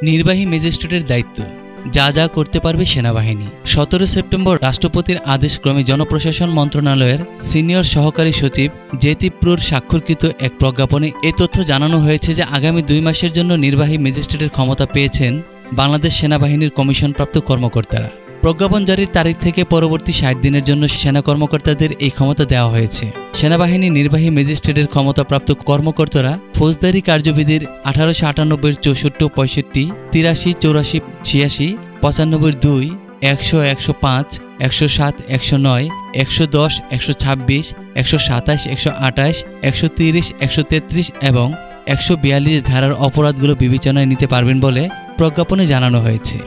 নির্বাহী ম্যাজিস্ট্রেটের দায়িত্ব যা যা করতে পারবে সেনাবাহিনী। 17 সেপ্টেম্বর রাষ্ট্রপতির আদেশক্রমে জনপ্রশাসন মন্ত্রণালয়ের সিনিয়র সহকারী সচিব জেতিপ্রুর স্বাক্ষরকৃত এক প্রজ্ঞাপনে এ তথ্য জানানো হয়েছে যে আগামী 2 মাসের জন্য নির্বাহী ম্যাজিস্ট্রেটের ক্ষমতা পেয়েছেন বাংলাদেশ সেনাবাহিনীর কমিশনপ্রাপ্ত কর্মকর্তারা। প্রজ্ঞাপন জারির তারিখ থেকে পরবর্তী 60 দিনের জন্য সেনা কর্মকর্তাদের এই ক্ষমতা দেওয়া হয়েছে। সেনাবাহিনীর নির্বাহী ম্যাজিস্ট্রেটের ক্ষমতাপ্রাপ্ত কর্মকর্তারা ফৌজদারি কার্যবিধির 1898 64 65 83 84 86 95 2 100 105 107 109 110 126 127 128 130 133 এবং 142 ধারার অপরাধগুলো বিবেচনায় নিতে পারবেন বলে প্রজ্ঞাপনে জানানো হয়েছে।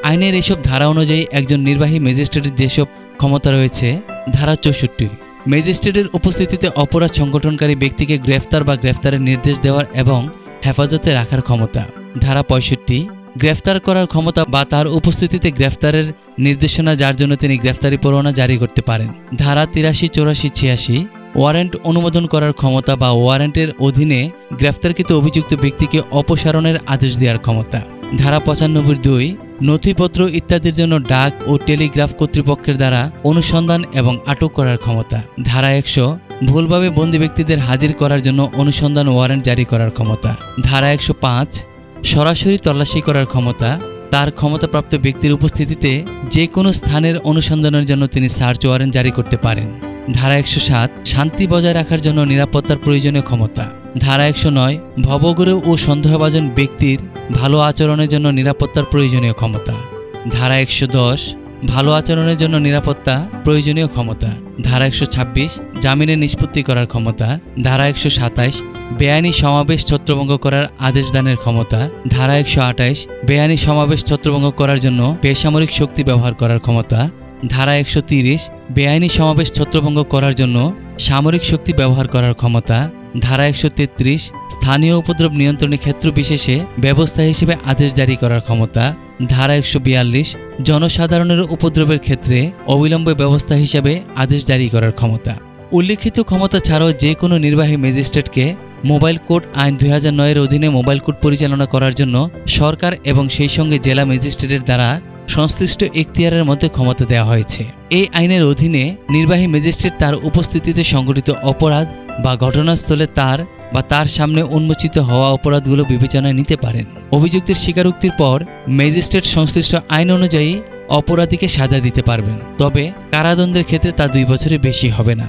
আইনের এসব ধারা অনুযায়ী একজন নির্বাহী ম্যাজিস্ট্রেটের যেসব ক্ষমতা রয়েছে: ধারা 64 ম্যাজিস্ট্রেটের উপস্থিতিতে অপরাধ সংগঠনকারী ব্যক্তিকে গ্রেফতার বা গ্রেফতারের নির্দেশ দেওয়ার এবং হেফাজতে রাখার ক্ষমতা। ধারা 65 গ্রেফতার করার ক্ষমতা বা তার উপস্থিতিতে গ্রেফতারের নির্দেশনা যার জন্য তিনি গ্রেফতারি পরোয়ানা জারি করতে পারেন। ধারা 83 84 86 ওয়ারেন্ট অনুমোদন করার ক্ষমতা বা ওয়ারেন্টের অধীনে গ্রেফতারকৃত অভিযুক্ত ব্যক্তিকে অপসারণের আদেশ দেওয়ার ক্ষমতা। ধারা 95 2 নথিপত্র ইত্যাদির জন্য ডাক ও টেলিগ্রাফ কর্তৃপক্ষের দ্বারা অনুসন্ধান এবং আটক করার ক্ষমতা। ধারা 100 ভুলভাবে বন্দী ব্যক্তিদের হাজির করার জন্য অনুসন্ধান ওয়ারেন্ট জারি করার ক্ষমতা। ধারা 105 সরাসরি তল্লাশি করার ক্ষমতা। তার ক্ষমতাপ্রাপ্ত ব্যক্তির উপস্থিতিতে যে কোনো স্থানের অনুসন্ধানের জন্য তিনি সার্চ ওয়ারেন্ট জারি করতে পারেন। ধারা 107 শান্তি বজায় রাখার জন্য নিরাপত্তার প্রয়োজনীয় ক্ষমতা। ধারা 109 ভবঘুরে ও সন্দেহভাজন ব্যক্তির ভালো আচরণের জন্য নিরাপত্তার প্রয়োজনীয় ক্ষমতা। ধারা 110 ভালো আচরণের জন্য নিরাপত্তা প্রয়োজনীয় ক্ষমতা। ধারা 126 জামিনের নিষ্পত্তি করার ক্ষমতা। ধারা 127 বেআইনি সমাবেশ ছত্রভঙ্গ করার আদেশ দানের ক্ষমতা। ধারা 128 বেআইনি সমাবেশ ছত্রভঙ্গ করার জন্য বেসামরিক শক্তি ব্যবহার করার ক্ষমতা। ধারা 130 বেআইনি সমাবেশ ছত্রভঙ্গ করার জন্য সামরিক শক্তি ব্যবহার করার ক্ষমতা। ধারা 133 স্থানীয় উপদ্রব নিয়ন্ত্রণের ক্ষেত্র বিশেষে ব্যবস্থা হিসেবে আদেশ জারি করার ক্ষমতা। ধারা 142 জনসাধারণের উপদ্রবের ক্ষেত্রে অবিলম্বে ব্যবস্থা হিসেবে আদেশ জারি করার ক্ষমতা। উল্লিখিত ক্ষমতা ছাড়াও যে কোনো নির্বাহী ম্যাজিস্ট্রেটকে মোবাইল কোর্ট আইন 2009 এর অধীনে মোবাইল কোর্ট পরিচালনা করার জন্য সরকার এবং সেই সঙ্গে জেলা ম্যাজিস্ট্রেটের দ্বারা সংশ্লিষ্ট এখতিয়ারের মধ্যে ক্ষমতা দেওয়া হয়েছে। এই আইনের অধীনে নির্বাহী ম্যাজিস্ট্রেট তার উপস্থিতিতে সংঘটিত অপরাধ বা ঘটনাস্থলে তার সামনে উন্মোচিত হওয়া অপরাধগুলো বিবেচনায় নিতে পারেন। অভিযুক্তের স্বীকারোক্তির পর ম্যাজিস্ট্রেট সংশ্লিষ্ট আইন অনুযায়ী অপরাধীকে সাজা দিতে পারবেন, তবে কারাদণ্ডের ক্ষেত্রে তা 2 বছরের বেশি হবে না।